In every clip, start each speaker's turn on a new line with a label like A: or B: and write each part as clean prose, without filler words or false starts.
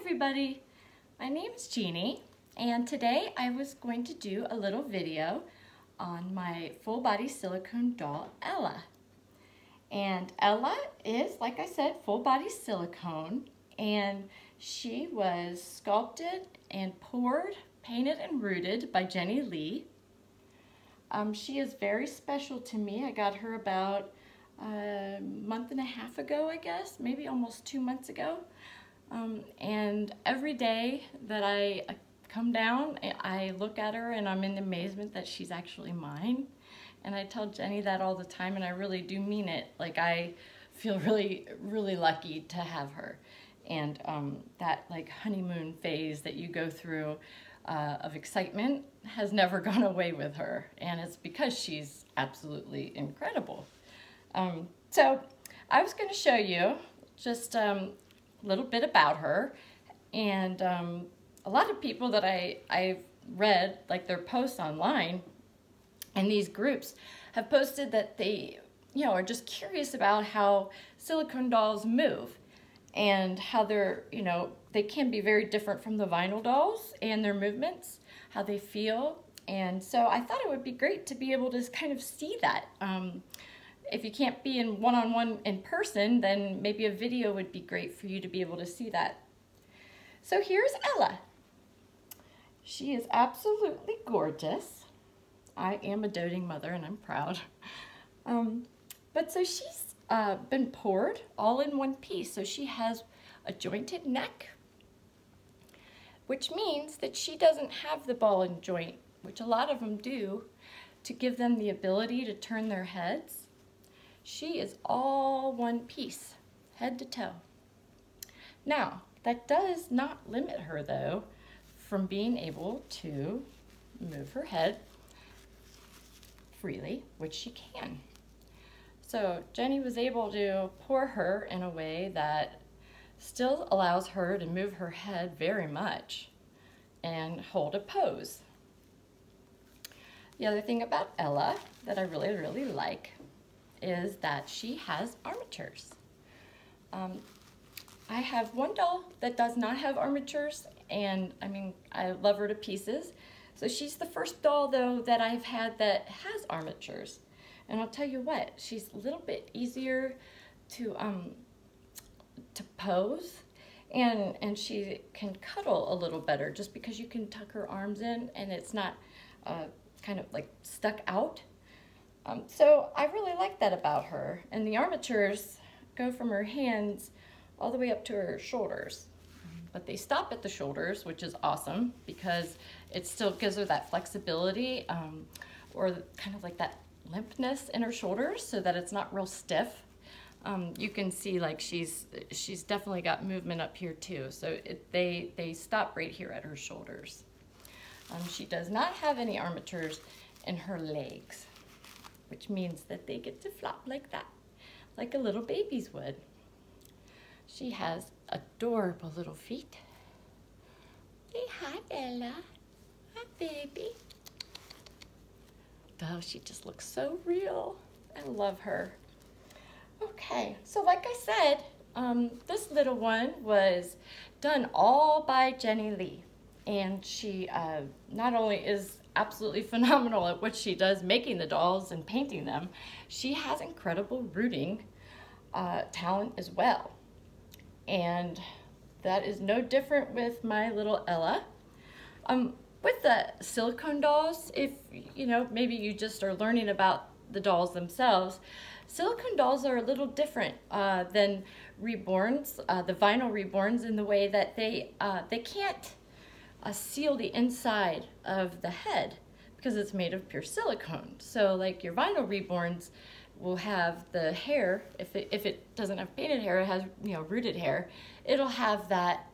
A: everybody, my name is Jeannie, and today I was going to do a little video on my full body silicone doll Ella. And Ella is, like I said, full body silicone, and she was sculpted and poured, painted and rooted by Jennie Lee. She is very special to me. I got her about a month and a half ago, I guess, maybe almost 2 months ago. And every day that I come down, I look at her and I'm in amazement that she's actually mine. And I tell Jennie that all the time, and I really do mean it. Like, I feel really, really lucky to have her. And that like honeymoon phase that you go through of excitement has never gone away with her. And it's because she's absolutely incredible. So I was going to show you just a little bit about her, and a lot of people that I've read, like their posts online, and these groups have posted that they, are just curious about how silicone dolls move and how they're, they can be very different from the vinyl dolls and their movements, how they feel. And so I thought it would be great to be able to kind of see that. If you can't be in one-on-one in person, then maybe a video would be great for you to be able to see that. So here's Ella. She is absolutely gorgeous. I am a doting mother and I'm proud. But so she's been poured all in one piece. So she has a jointed neck, which means that she doesn't have the ball and joint, which a lot of them do, to give them the ability to turn their heads. She is all one piece, head to toe. Now, that does not limit her, though, from being able to move her head freely, which she can. So Jennie was able to pour her in a way that still allows her to move her head very much and hold a pose. The other thing about Ella that I really, really like is that she has armatures. I have one doll that does not have armatures, and I love her to pieces. So she's the first doll, though, that I've had that has armatures. And I'll tell you what, she's a little bit easier to pose, and she can cuddle a little better just because you can tuck her arms in and it's not kind of like stuck out. So I really like that about her. And the armatures go from her hands all the way up to her shoulders. But they stop at the shoulders, which is awesome because it still gives her that flexibility or kind of like that limpness in her shoulders so that it's not real stiff. You can see like she's definitely got movement up here too. So they stop right here at her shoulders. She does not have any armatures in her legs, which means that they get to flop like that, like a little baby's would. She has adorable little feet. Say hi, Ella. Hi, baby. Oh, she just looks so real. I love her. Okay, so like I said, this little one was done all by Jennie Lee. And she not only is absolutely phenomenal at what she does, making the dolls and painting them, she has incredible rooting talent as well. And that is no different with my little Ella. With the silicone dolls, if maybe you just are learning about the dolls themselves, silicone dolls are a little different than reborns, the vinyl reborns, in the way that they can't seal the inside of the head because it's made of pure silicone. So like your vinyl reborns will have the hair, if it doesn't have painted hair, it has rooted hair, it'll have that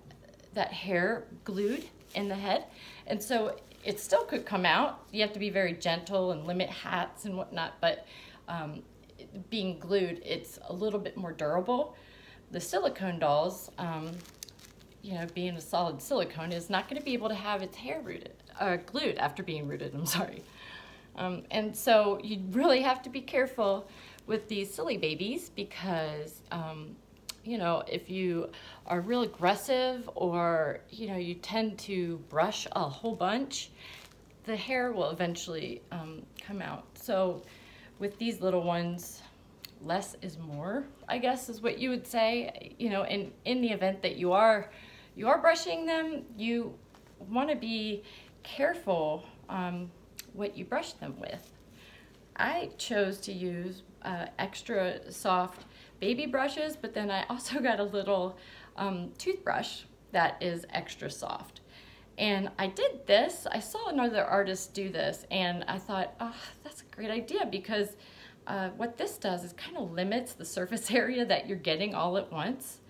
A: hair glued in the head, and so it still could come out. You have to be very gentle and limit hats and whatnot, but being glued, it's a little bit more durable. The silicone dolls, being a solid silicone, is not going to be able to have its hair glued after being rooted, I'm sorry. And so you really have to be careful with these silly babies because you know, if you are real aggressive or, you know, you tend to brush a whole bunch, the hair will eventually come out. So with these little ones, less is more, I guess is what you would say. You know, in the event that you are brushing them, you want to be careful what you brush them with. I chose to use extra soft baby brushes, but then I also got a little toothbrush that is extra soft. And I did this, I saw another artist do this, and I thought, oh, that's a great idea, because what this does is kind of limits the surface area that you're getting all at once.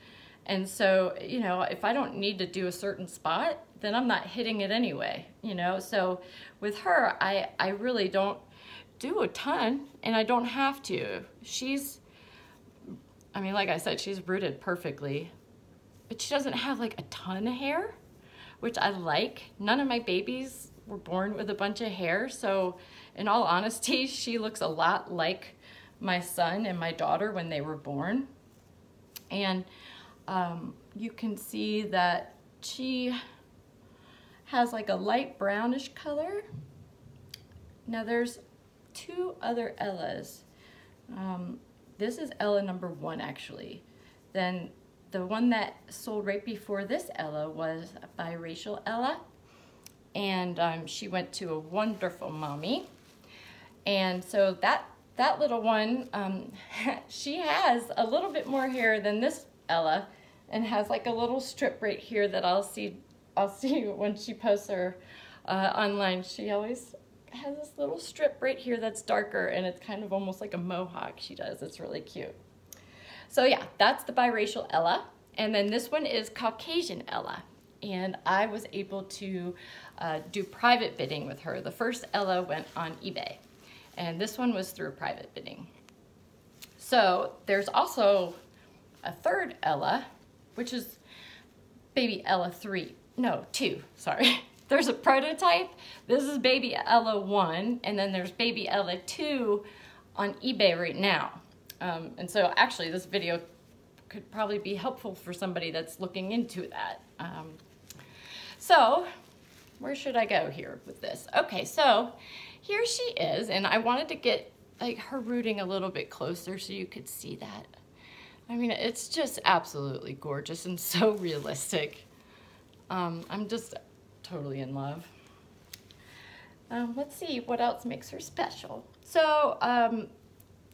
A: And so, you know, if I don't need to do a certain spot, then I'm not hitting it anyway, you know? So with her, I really don't do a ton, and I don't have to. I mean, like I said, she's rooted perfectly, but she doesn't have like a ton of hair, which I like. None of my babies were born with a bunch of hair, so in all honesty, she looks a lot like my son and my daughter when they were born. And you can see that she has like a light brownish color. Now there's two other Ellas. This is Ella number 1, actually. Then the one that sold right before this Ella was a biracial Ella, and she went to a wonderful mommy. And so that little one, she has a little bit more hair than this Ella, and has like a little strip right here that I'll see when she posts her online. She always has this little strip right here that's darker, and it's kind of almost like a mohawk she does. It's really cute. So yeah, that's the biracial Ella. And then this one is Caucasian Ella. And I was able to do private bidding with her. The first Ella went on eBay, and this one was through private bidding. So there's also a third Ella, which is baby Ella 2, sorry. There's a prototype. This is baby Ella 1, and then there's baby Ella 2 on eBay right now. And so actually this video could probably be helpful for somebody that's looking into that. So where should I go here with this? Okay, so here she is, and I wanted to get like her rooting a little bit closer so you could see that. I mean, it's just absolutely gorgeous and so realistic. I'm just totally in love. Let's see what else makes her special. So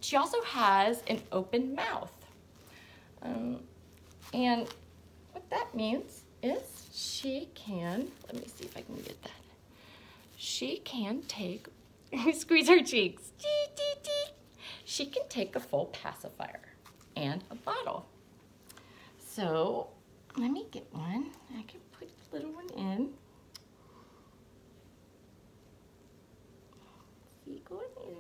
A: she also has an open mouth. And what that means is she can, let me see if I can get that. She can take, squeeze her cheeks. She can take a full pacifier and a bottle. So let me get one. I can put the little one in. See, going in.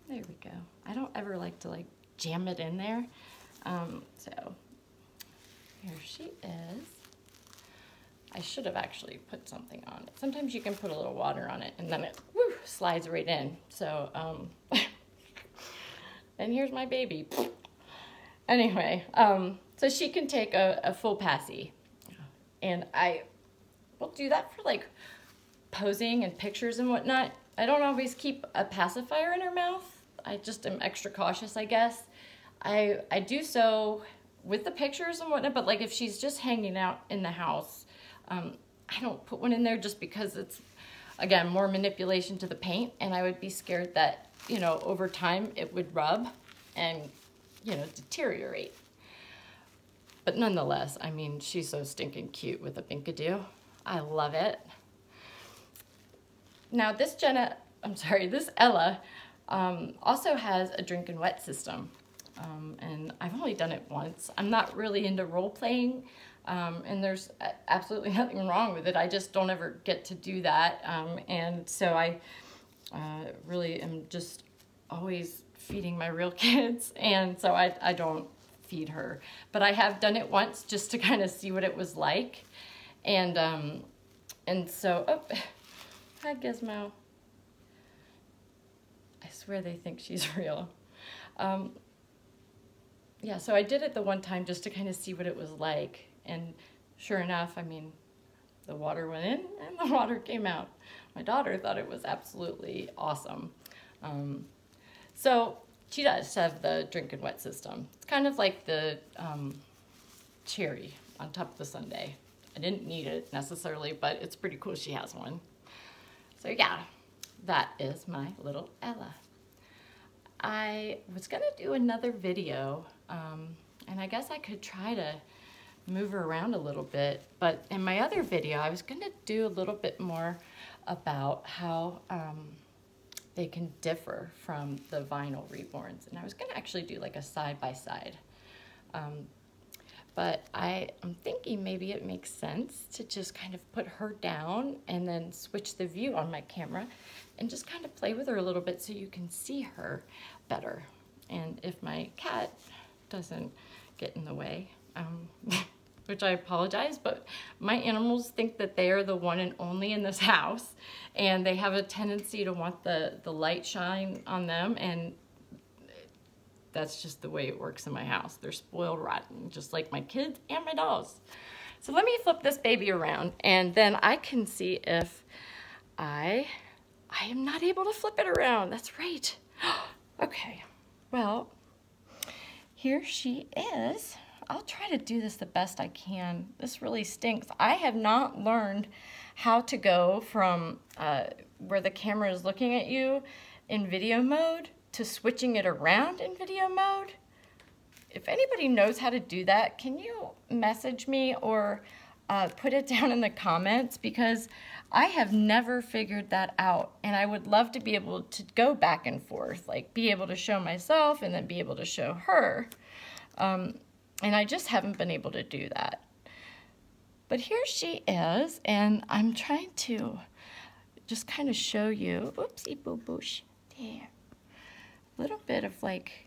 A: There we go. I don't ever like to jam it in there. So here she is. I should have actually put something on it. Sometimes you can put a little water on it and then it slides right in. So, and here's my baby. Anyway, so she can take a full passy. And I will do that for posing and pictures and whatnot. I don't always keep a pacifier in her mouth. I just am extra cautious, I guess. I do so with the pictures and whatnot, but if she's just hanging out in the house, I don't put one in there just because it's, again, more manipulation to the paint, and I would be scared that, over time it would rub and, deteriorate. But nonetheless, I mean, she's so stinking cute with a Binkadoo. I love it. Now this Ella also has a drink and wet system. And I've only done it once. I'm not really into role playing, and there's absolutely nothing wrong with it. I just don't ever get to do that. And so I really am just always feeding my real kids, and so I don't feed her. But I have done it once just to kind of see what it was like. And so, oh, hi Gizmo. I swear they think she's real. Yeah, so I did it the one time just to kind of see what it was like. And sure enough, I mean, the water went in and the water came out. My daughter thought it was absolutely awesome. So she does have the drink and wet system. It's kind of like the cherry on top of the sundae. I didn't need it necessarily, but it's pretty cool she has one. So yeah, that is my little Ella. I was gonna do another video, and I guess I could try to move her around a little bit, but in my other video, I was gonna do a little bit more about how they can differ from the vinyl reborns, and I was gonna actually do like a side-by-side. But I'm thinking maybe it makes sense to just kind of put her down and then switch the view on my camera and just kind of play with her a little bit so you can see her better. And if my cat doesn't get in the way, which I apologize, but my animals think that they are the one and only in this house, and they have a tendency to want the light shine on them, and that's just the way it works in my house. They're spoiled rotten, just like my kids and my dolls. So let me flip this baby around, and then I can see if I am not able to flip it around. That's right. Okay, well, here she is. I'll try to do this the best I can. This really stinks. I have not learned how to go from where the camera is looking at you in video mode to switching it around in video mode. If anybody knows how to do that, can you message me or put it down in the comments, because I have never figured that out, and I would love to be able to go back and forth, like be able to show myself and then be able to show her. And I just haven't been able to do that. But here she is, and I'm trying to just kind of show you, oopsie boo boosh, there, a little bit of like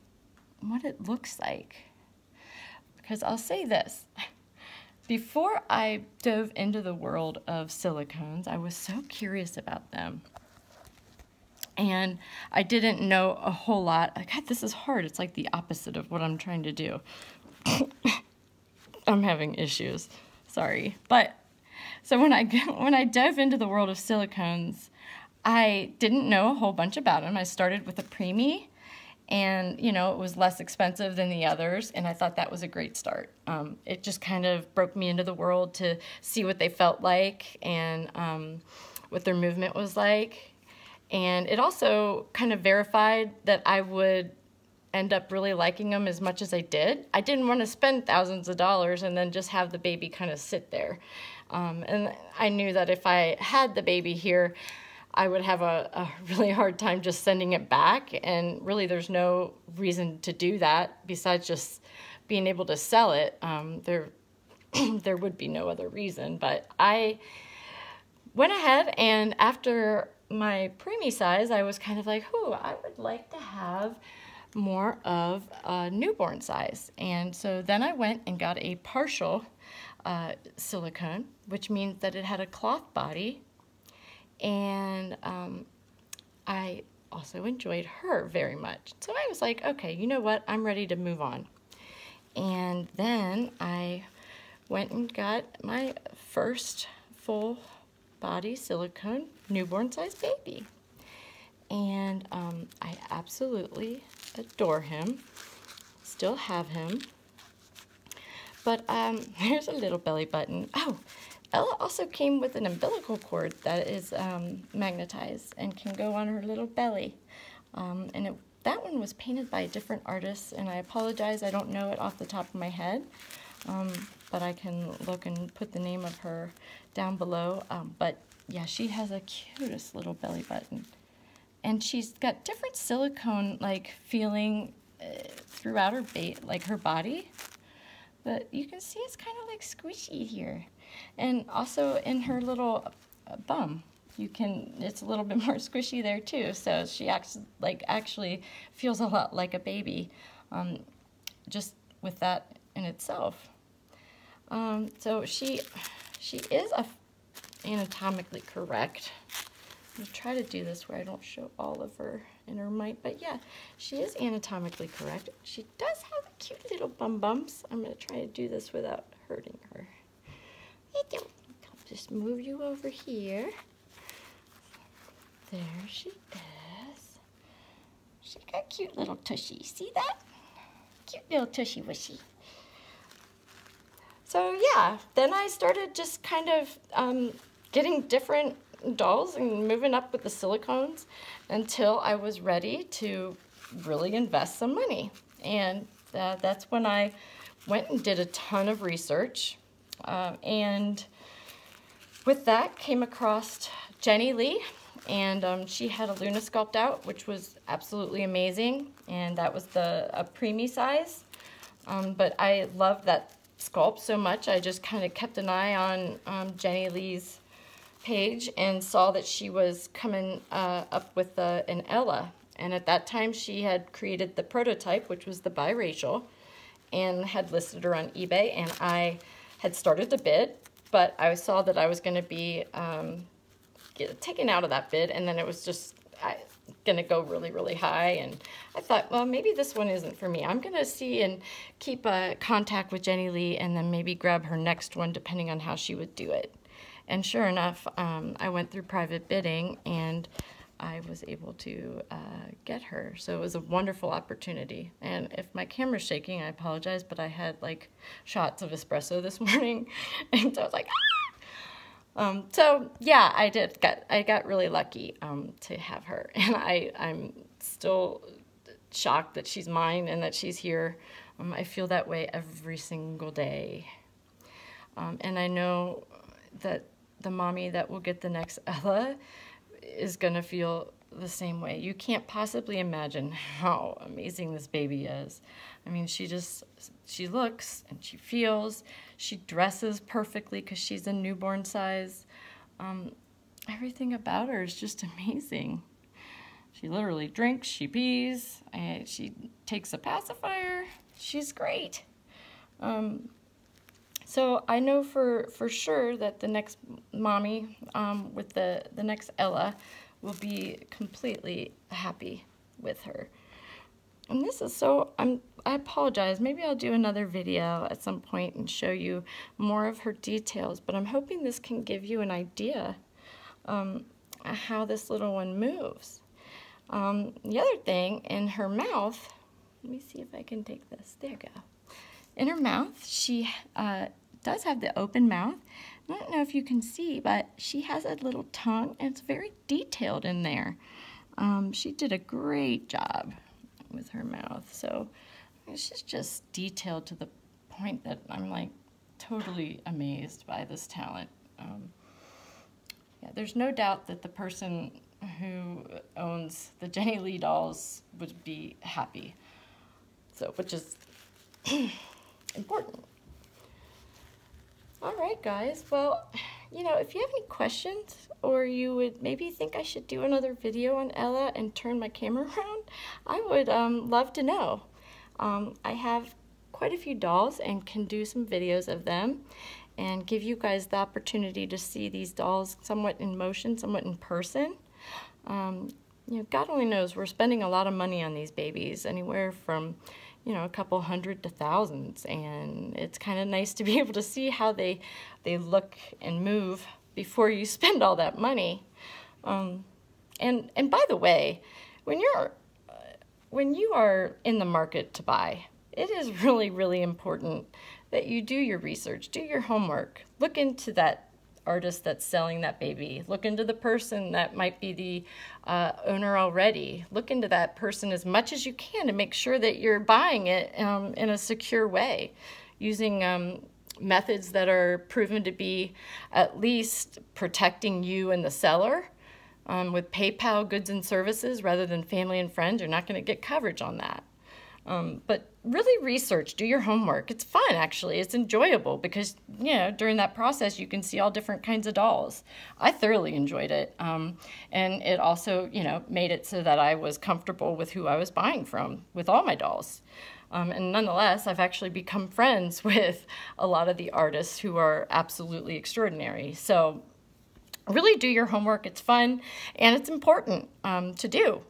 A: what it looks like. Because I'll say this, before I dove into the world of silicones, I was so curious about them. And I didn't know a whole lot. God, this is hard. It's like the opposite of what I'm trying to do. I'm having issues. Sorry. But so when I dove into the world of silicones, I didn't know a whole bunch about them. I started with a preemie, and you know, it was less expensive than the others, and I thought that was a great start. It just kind of broke me into the world to see what they felt like and what their movement was like. And it also kind of verified that I would end up really liking them as much as I did. I didn't want to spend thousands of dollars and then just have the baby kind of sit there. And I knew that if I had the baby here, I would have a really hard time just sending it back. And really there's no reason to do that besides just being able to sell it. There would be no other reason. But I went ahead, and after my preemie size, I was kind of like, I would like to have more of a newborn size. And so then I went and got a partial silicone, which means that it had a cloth body. And I also enjoyed her very much. So I was like, okay, you know what? I'm ready to move on. And then I went and got my first full body silicone newborn size baby. And I absolutely adore him. Still have him. But there's a little belly button. Oh, Ella also came with an umbilical cord that is magnetized and can go on her little belly. And that one was painted by a different artist, and I apologize, I don't know it off the top of my head. But I can look and put the name of her down below. But yeah, she has a cutest little belly button. And she's got different silicone like feeling throughout her her body. But you can see it's kind of like squishy here. And also in her little bum, it's a little bit more squishy there too. So she actually feels a lot like a baby, just with that in itself. So she is anatomically correct. I'm gonna try to do this where I don't show all of her in her mind. But yeah, she is anatomically correct. She does have cute little bumps. I'm going to try to do this without hurting her. I'll just move you over here. There she is. She got a cute little tushy. See that? Cute little tushy wishy. So yeah, then I started just kind of getting different dolls and moving up with the silicones until I was ready to really invest some money. And that's when I went and did a ton of research. And with that came across Jennie Lee, and she had a Luna sculpt out, which was absolutely amazing. And that was a preemie size. But I loved that sculpt so much, I just kind of kept an eye on Jennie Lee's page and saw that she was coming up with an Ella. And at that time, she had created the prototype, which was the biracial, and had listed her on eBay. And I had started to bid, but I saw that I was going to be taken out of that bid, and then it was just going to go really, really high. And I thought, well, maybe this one isn't for me. I'm going to see and keep contact with Jennie Lee and then maybe grab her next one depending on how she would do it. And sure enough, I went through private bidding and I was able to get her. So it was a wonderful opportunity. And if my camera's shaking, I apologize, but I had like shots of espresso this morning. And so I was like, ah! So yeah, I got really lucky to have her, and I'm still shocked that she's mine and that she's here. I feel that way every single day, and I know that the mommy that will get the next Ella is gonna feel the same way. You can't possibly imagine how amazing this baby is. I mean, she looks and she feels, she dresses perfectly because she's a newborn size. Everything about her is just amazing. She literally drinks, she pees, she takes a pacifier. She's great. So I know for sure that the next mommy with the next Ella will be completely happy with her. And this is I apologize, maybe I'll do another video at some point and show you more of her details, but I'm hoping this can give you an idea how this little one moves. The other thing, in her mouth, let me see if I can take this, there you go. In her mouth, she does have the open mouth. I don't know if you can see, but she has a little tongue, and it's very detailed in there. She did a great job with her mouth, so she's just detailed to the point that I'm like totally amazed by this talent. Yeah, there's no doubt that the person who owns the Jennie Lee dolls would be happy, so which is important. All right, guys. Well, you know, if you have any questions or you would maybe think I should do another video on Ella and turn my camera around, I would love to know. I have quite a few dolls and can do some videos of them and give you guys the opportunity to see these dolls somewhat in motion, somewhat in person. You know, God only knows we're spending a lot of money on these babies, anywhere from, you know, a couple hundred to thousands, and it's kind of nice to be able to see how they look and move before you spend all that money. And by the way, when you are in the market to buy, it is really, really important that you do your research, do your homework, look into that artist that's selling that baby, look into the person that might be the owner already, look into that person as much as you can to make sure that you're buying it in a secure way, using methods that are proven to be at least protecting you and the seller. With PayPal goods and services rather than family and friends, you're not going to get coverage on that. But really research, do your homework. It's fun, actually. It's enjoyable because, you know, during that process, you can see all different kinds of dolls. I thoroughly enjoyed it. And it also, you know, made it so that I was comfortable with who I was buying from with all my dolls. And nonetheless, I've actually become friends with a lot of the artists who are absolutely extraordinary. So really do your homework. It's fun and it's important to do.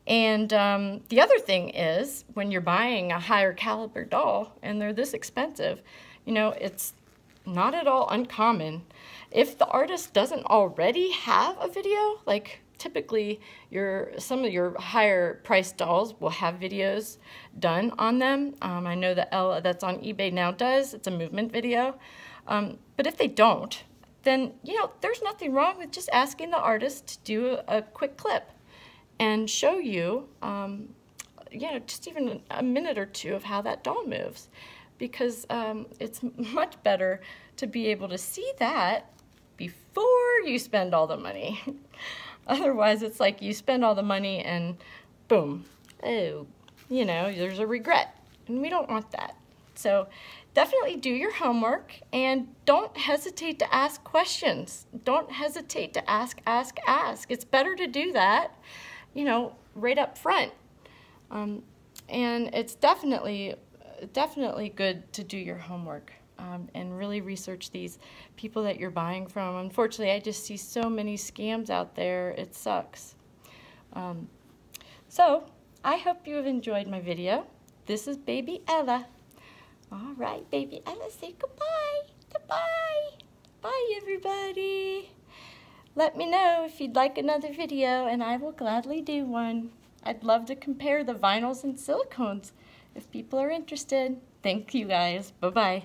A: And the other thing is, when you're buying a higher caliber doll and they're this expensive, you know, it's not at all uncommon. If the artist doesn't already have a video, like typically some of your higher priced dolls will have videos done on them. I know that Ella that's on eBay now does. It's a movement video. But if they don't, then, you know, there's nothing wrong with just asking the artist to do a quick clip and show you, you know, just even a minute or two of how that doll moves. Because it's much better to be able to see that before you spend all the money. Otherwise, it's like you spend all the money and boom, oh, you know, there's a regret. And we don't want that. So definitely do your homework and don't hesitate to ask questions. Don't hesitate to ask. It's better to do that, you know, right up front. And it's definitely good to do your homework and really research these people that you're buying from. Unfortunately, I just see so many scams out there. It sucks. So I hope you have enjoyed my video. This is Baby Ella. All right, Baby Ella, say goodbye. Goodbye. Bye, everybody. Let me know if you'd like another video, and I will gladly do one. I'd love to compare the vinyls and silicones if people are interested. Thank you, guys. Bye-bye.